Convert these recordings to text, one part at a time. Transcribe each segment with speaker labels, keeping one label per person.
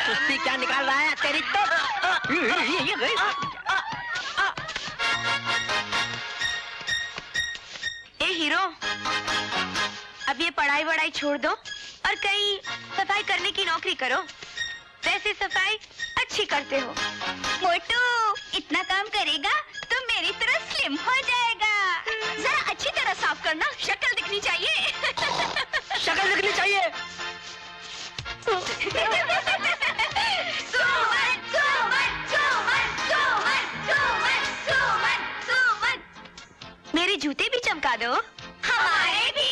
Speaker 1: सुस्ती क्या निकाल रहा है तेरी तो।
Speaker 2: ए हीरो, अब ये पढ़ाई वढ़ाई छोड़ दो और कहीं सफाई करने की नौकरी करो। वैसे सफाई अच्छी करते हो। मोटू, इतना काम करेगा तो मेरी तरह स्लिम हो जाएगा। जरा अच्छी तरह साफ करना, शक्ल दिखनी चाहिए।
Speaker 1: शक्ल दिखनी चाहिए।
Speaker 2: सुमन, सुमन, सुमन, सुमन, सुमन, सुमन, सुमन। मेरे जूते भी चमका दो। हमारे भी।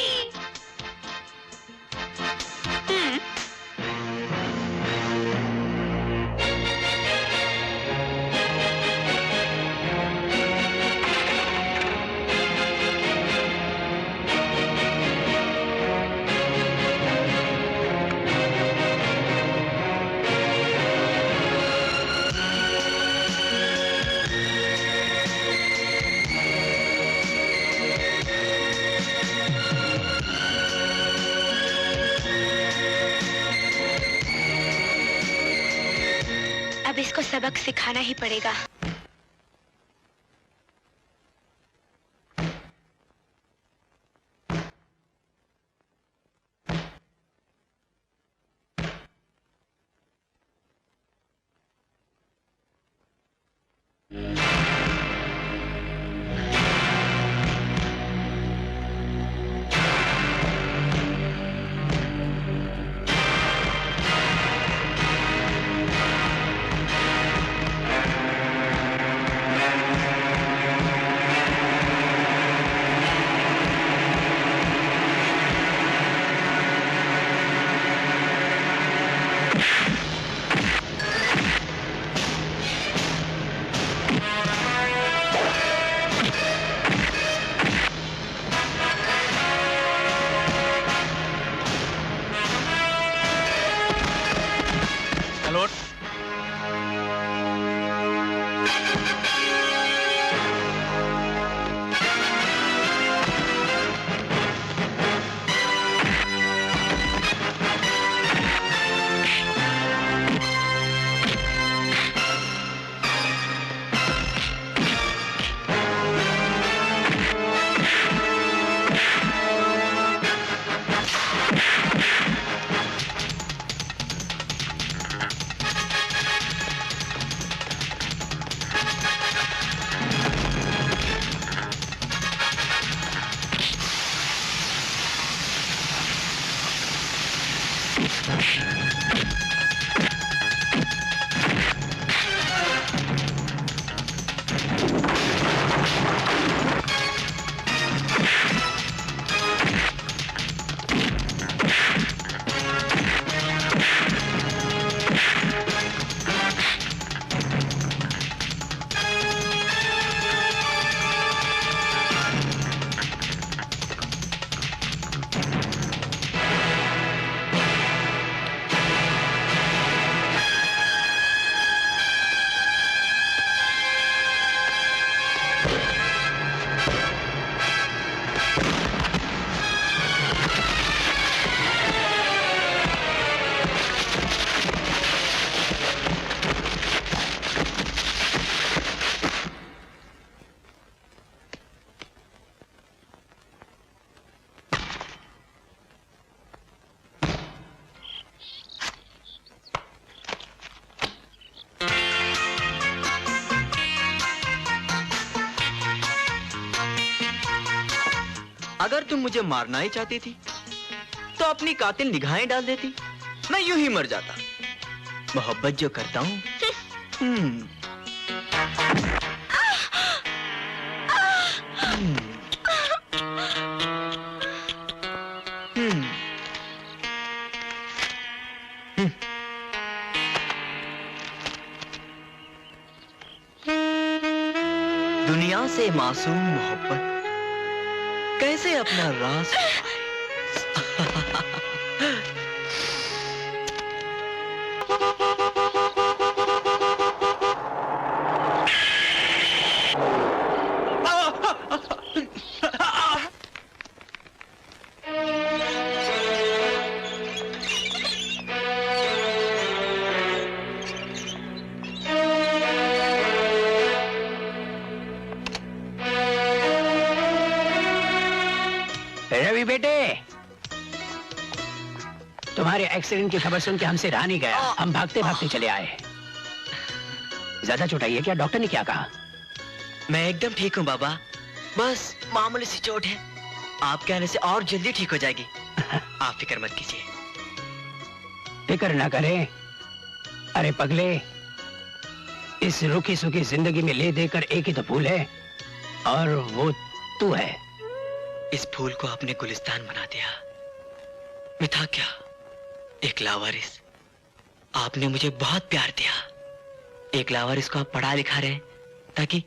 Speaker 2: अब इसको सबक सिखाना ही पड़ेगा।
Speaker 3: अगर तुम मुझे मारना ही चाहती थी तो अपनी कातिल निगाहें डाल देती, मैं यूं ही मर जाता। मोहब्बत जो करता हूं। दुनिया से मासूम मोहब्बत कैसे अपना राज
Speaker 4: रवि बेटे, तुम्हारे एक्सीडेंट की खबर सुन के हमसे रहा नहीं गया। हम भागते भागते चले आए। ज्यादा चोट आई है क्या? डॉक्टर ने क्या कहा?
Speaker 3: मैं एकदम ठीक हूँ बाबा, बस मामूली सी चोट है, आप कहने से और जल्दी ठीक हो जाएगी। आप फिक्र मत कीजिए।
Speaker 4: फिक्र ना करें। अरे पगले, इस रूखी सूखी जिंदगी में ले देकर एक ही तो फूल है, और वो तू है।
Speaker 3: इस फूल को आपने गुलिस्तान बना दिया। मैं था क्या, एक लावारिस। आपने मुझे बहुत प्यार दिया। एक लावारिस को आप पढ़ा लिखा रहे ताकि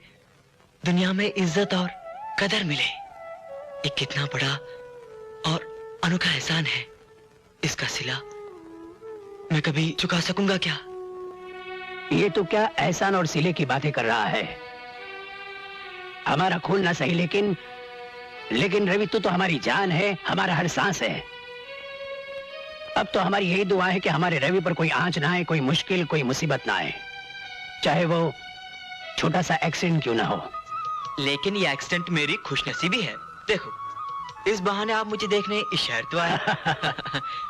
Speaker 3: दुनिया में इज्जत और कदर मिले। ये कितना बड़ा और अनोखा एहसान है। इसका सिला मैं कभी चुका सकूंगा क्या?
Speaker 4: ये तो क्या एहसान और सिले की बातें कर रहा है। हमारा खून ना सही, लेकिन रवि तू तो हमारी जान है, हमारा हर सांस है। अब तो हमारी यही दुआ है कि हमारे रवि पर कोई आंच ना आए, कोई मुश्किल, कोई मुसीबत ना आए, चाहे वो छोटा सा एक्सीडेंट क्यों ना हो।
Speaker 3: लेकिन ये एक्सीडेंट मेरी खुशनसीबी है। देखो, इस बहाने आप मुझे देखने इस शहर तो आए।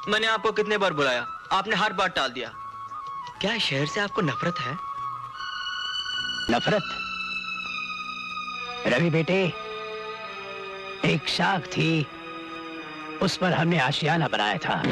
Speaker 3: मैंने आपको कितने बार बुलाया, आपने हर बार टाल दिया। क्या इस शहर से आपको नफरत है?
Speaker 4: नफरत? रवि बेटे, एक शाख थी, उस पर हमने आशियाना बनाया था।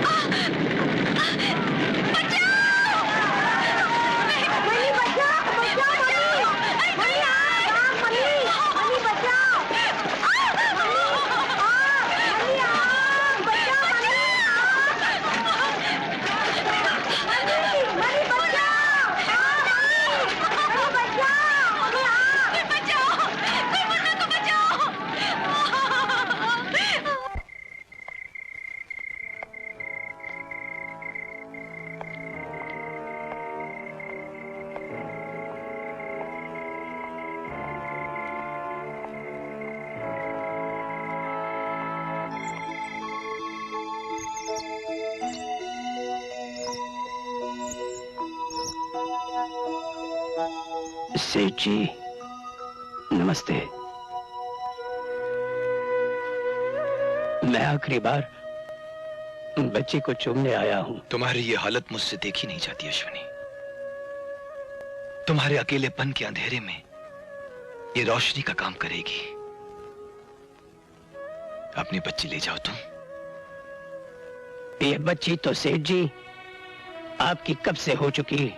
Speaker 4: सेठ जी, नमस्ते। मैं आखिरी बार बच्चे को चूमने आया हूं।
Speaker 5: तुम्हारी ये हालत मुझसे देखी नहीं जाती अश्विनी। तुम्हारे अकेलेपन के अंधेरे में ये रोशनी का काम करेगी। अपनी बच्ची ले जाओ तुम।
Speaker 4: ये बच्ची तो सेठ जी आपकी कब से हो चुकी,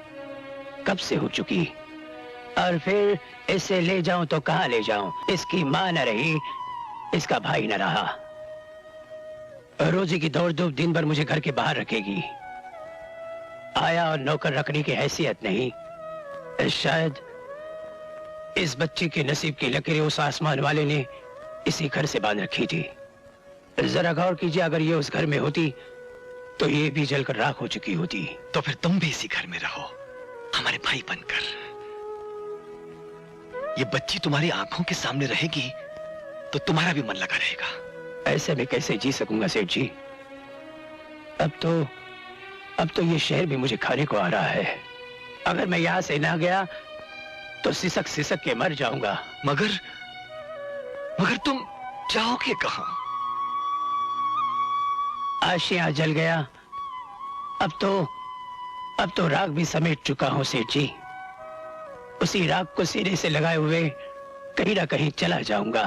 Speaker 4: और फिर इसे ले जाऊं तो कहां ले जाऊं? इसकी मां न रही, इसका भाई न रहा। रोजी की दौड़ धूप दिन भर मुझे घर के बाहर रखेगी। आया और नौकर रखने की हैसियत नहीं। शायद इस बच्ची के नसीब की लकीरें उस आसमान वाले ने इसी घर से बांध रखी थी। जरा गौर कीजिए, अगर ये उस घर में होती तो ये भी जलकर राख हो चुकी होती।
Speaker 5: तो फिर तुम भी इसी घर में रहो, हमारे भाई बनकर। ये बच्ची तुम्हारी आंखों के सामने रहेगी तो तुम्हारा भी मन लगा रहेगा।
Speaker 4: ऐसे में कैसे जी सकूंगा सेठ जी? अब तो ये शहर भी मुझे खाने को आ रहा है। अगर मैं यहां से ना गया तो सिसक सिसक के मर जाऊंगा।
Speaker 5: मगर तुम जाओगे कहां?
Speaker 4: आशियां जल गया, अब तो राख भी समेट चुका हूं सेठ जी। उसी राख को सीने से लगाए हुए कहीं ना कहीं चला जाऊंगा।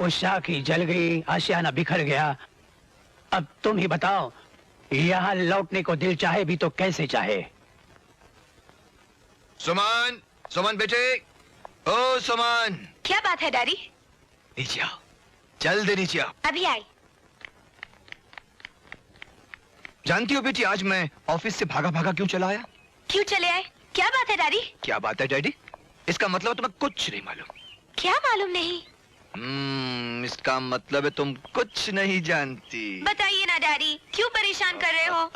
Speaker 4: वो शाख ही जल गई, आशियाना बिखर गया। अब तुम ही बताओ यहाँ लौटने को दिल चाहे भी तो कैसे चाहे।
Speaker 5: सुमन, सुमन बेटे, ओ सुमन,
Speaker 2: क्या बात है डैडी?
Speaker 5: नीचे आओ, जल्दी नीचे आओ।
Speaker 2: अभी आई।
Speaker 5: जानती हो बेटी, आज मैं ऑफिस से भागा भागा क्यों चला आया?
Speaker 2: क्यों चले आए? क्या बात है डैडी?
Speaker 5: क्या बात है डैडी? इसका मतलब तुम्हें कुछ नहीं मालूम।
Speaker 2: क्या मालूम नहीं?
Speaker 5: इसका मतलब है तुम कुछ नहीं जानती।
Speaker 2: बताइए ना डैडी, क्यों परेशान कर रहे हो?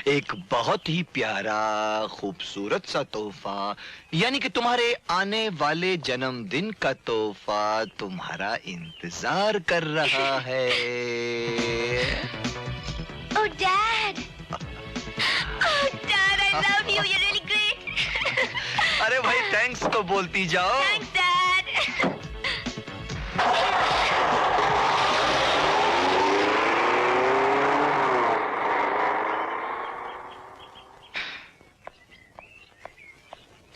Speaker 5: एक बहुत ही प्यारा खूबसूरत सा तोहफा, यानी कि तुम्हारे आने वाले जन्मदिन का तोहफा तुम्हारा इंतजार कर रहा है।
Speaker 2: Oh Dad! Oh Dad, I love you. You're really great.
Speaker 5: अरे भाई थैंक्स तो बोलती जाओ।
Speaker 2: Thanks Dad.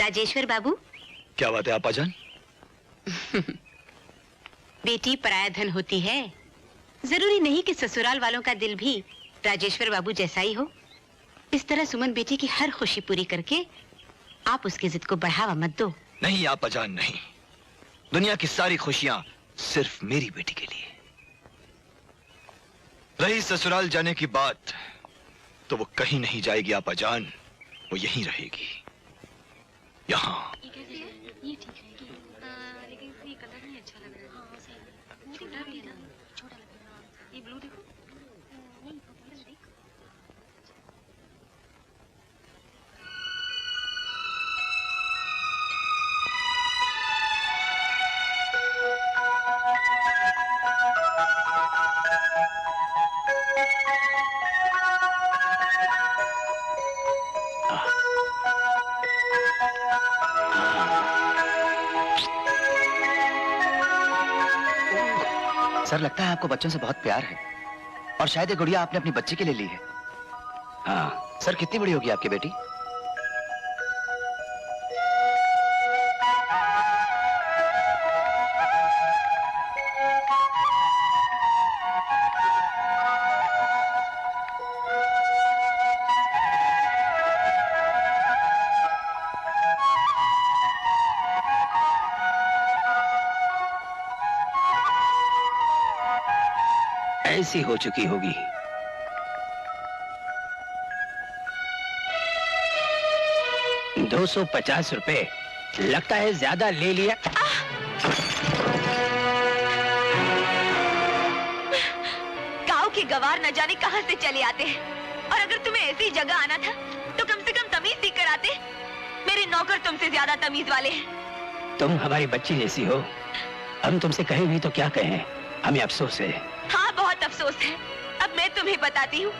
Speaker 2: राजेश्वर बाबू।
Speaker 5: क्या बात है आपाजान?
Speaker 2: बेटी पराया धन होती है। जरूरी नहीं कि ससुराल वालों का दिल भी राजेश्वर बाबू जैसा ही हो। इस तरह सुमन बेटी की हर खुशी पूरी करके आप उसकी जिद को बढ़ावा मत दो।
Speaker 5: नहीं आपाजान नहीं, दुनिया की सारी खुशियां सिर्फ मेरी बेटी के लिए। रही ससुराल जाने की बात, तो वो कहीं नहीं जाएगी आपाजान, वो यहीं रहेगी, यहाँ।
Speaker 6: सर, लगता है आपको बच्चों से बहुत प्यार है और शायद ये गुड़िया आपने अपनी बच्ची के लिए ली है।
Speaker 4: हाँ।
Speaker 6: सर, कितनी बड़ी होगी आपकी बेटी?
Speaker 4: ऐसी हो चुकी होगी। ₹250 लगता है ज्यादा ले लिया।
Speaker 2: गांव के गवार न जाने कहां से चले आते हैं, और अगर तुम्हें ऐसी जगह आना था तो कम से कम तमीज सीख कर आते। मेरे नौकर तुमसे ज्यादा तमीज वाले हैं।
Speaker 4: तुम हमारी बच्ची जैसी हो, हम तुमसे कहें भी तो क्या कहें, हमें अफसोस है।
Speaker 2: हाँ, बहुत अफसोस है। अब मैं तुम्हें बताती हूँ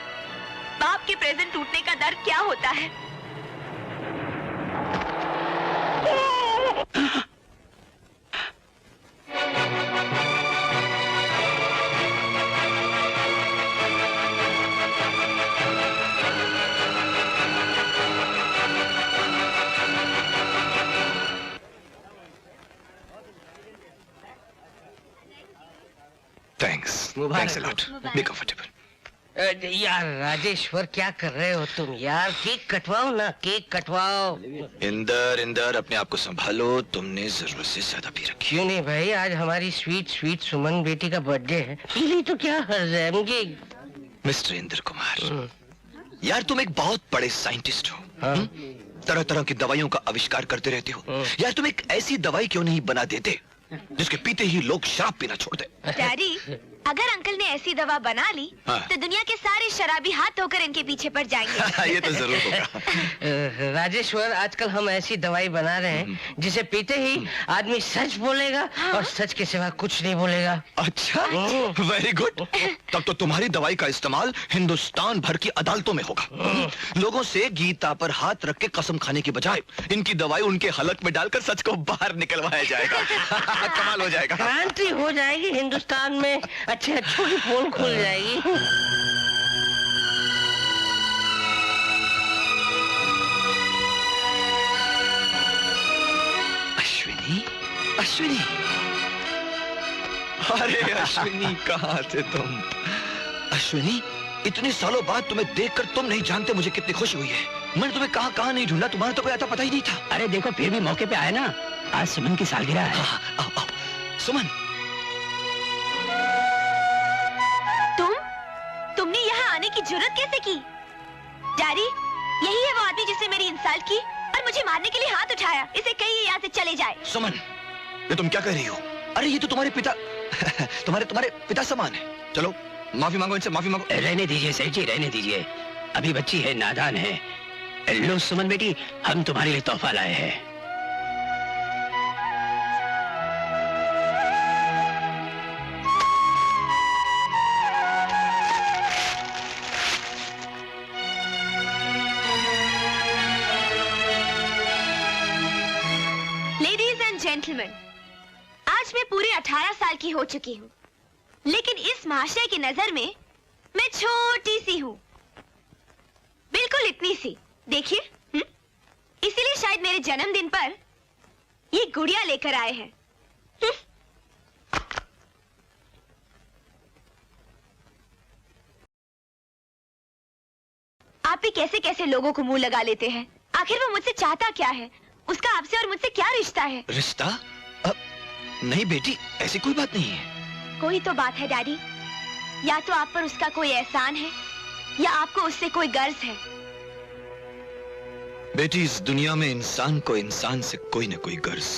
Speaker 2: बाप के प्रेजेंट टूटने का दर्द क्या होता है।
Speaker 5: Thanks a lot, be comfortable.
Speaker 1: यार राजेश्वर, क्या कर रहे हो तुम यार? केक कटवाओ ना, केक कटवाओ।
Speaker 5: इंदर अपने आप को संभालो, तुमने जरूरत से ज्यादा पी रखी।
Speaker 1: क्यों नहीं भाई, आज हमारी स्वीट स्वीट सुमन बेटी का बर्थडे है, पी तो क्या हर्ज है मुझे।
Speaker 5: मिस्टर इंद्र कुमार, यार तुम एक बहुत बड़े साइंटिस्ट हो।
Speaker 1: हाँ?
Speaker 5: तरह तरह की दवाइयों का आविष्कार करते रहते हो। यार तुम एक ऐसी दवाई क्यों नहीं बना देते जिसके पीते ही लोग शराब पीना छोड़ दे।
Speaker 2: डैडी, अगर अंकल ने ऐसी दवा बना ली तो दुनिया के सारे शराबी हाथ धोकर इनके पीछे पड़ जाएंगे।
Speaker 5: ये तो जरूर होगा।
Speaker 1: राजेश्वर, आजकल हम ऐसी दवाई बना रहे हैं जिसे पीते ही आदमी सच बोलेगा और सच के सिवा कुछ नहीं बोलेगा।
Speaker 5: अच्छा, वेरी गुड। तब तो तुम्हारी दवाई का इस्तेमाल हिंदुस्तान भर की अदालतों में होगा। लोगों से गीता पर हाथ रख के कसम खाने की बजाय इनकी दवाई उनके हलक में डालकर सच को बाहर निकलवाया जाएगा। कमाल हो जाएगा।
Speaker 1: क्रांति हो जाएगी हिंदुस्तान में, अच्छे अच्छों की पोल खुल जाएगी।
Speaker 5: अश्विनी, अश्विनी, अरे अश्विनी, कहाँ थे तुम? अश्विनी, इतने सालों बाद तुम्हें देखकर तुम नहीं जानते मुझे कितनी खुशी हुई है। मैंने तुम्हें कहाँ नहीं ढूंढा, तुम्हारा तो कोई आता पता ही नहीं था।
Speaker 4: अरे देखो, फिर भी मौके पे आए ना। आज सुमन की सालगिरह है।
Speaker 5: हाँ, आओ आओ। सुमन,
Speaker 2: तुमने यहाँ आने की जरूरत कैसे की? डैडी, यही है वो आदमी जिसने मेरी इंसल्ट की और मुझे मारने के लिए हाथ उठाया। इसे कहिए यहाँ से चले जाए।
Speaker 5: सुमन, ये तुम क्या कह रही हो? अरे ये तो तुम्हारे पिता तुम्हारे पिता समान है। चलो माफी मांगो इनसे, माफी मांगो।
Speaker 4: रहने दीजिए सेठ जी, रहने दीजिए। अभी बच्ची है, नादान है। लो सुमन बेटी, हम तुम्हारे लिए तोहफा लाए हैं।
Speaker 2: लेडीज एंड जेंटलमैन, आज मैं पूरे 18 साल की हो चुकी हूँ, लेकिन इस महाशय की नजर में मैं छोटी सी हूँ, बिल्कुल इतनी सी। देखिए, इसीलिए शायद मेरे जन्मदिन पर ये गुड़िया लेकर आए हैं। आप भी कैसे कैसे लोगों को मुंह लगा लेते हैं। आखिर वो मुझसे चाहता क्या है? उसका आपसे और मुझसे क्या रिश्ता है?
Speaker 5: रिश्ता? नहीं बेटी, ऐसी कोई बात नहीं है।
Speaker 2: कोई तो बात है डैडी। या तो आप पर उसका कोई एहसान है या आपको उससे कोई गर्ज है।
Speaker 5: बेटी, इस दुनिया में इंसान को इंसान से कोई न कोई गर्ज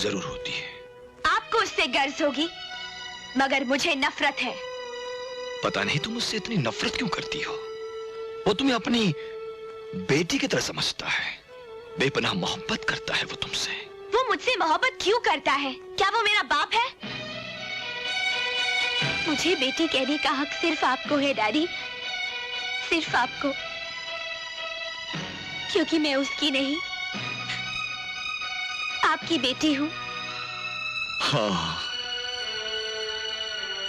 Speaker 5: जरूर होती है।
Speaker 2: आपको उससे गर्ज होगी, मगर मुझे नफरत है।
Speaker 5: पता नहीं तुम उससे इतनी नफरत क्यों करती हो। वो तुम्हें अपनी बेटी की तरह समझता है, बेपनाह मोहब्बत करता है वो तुमसे।
Speaker 2: वो मुझसे मोहब्बत क्यों करता है? क्या वो मेरा बाप है? मुझे बेटी कहने का हक सिर्फ आपको है डैडी, सिर्फ आपको, क्योंकि मैं उसकी नहीं, आपकी बेटी हूँ।
Speaker 5: हाँ,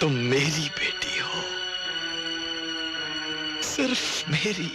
Speaker 5: तुम मेरी बेटी हो, सिर्फ मेरी।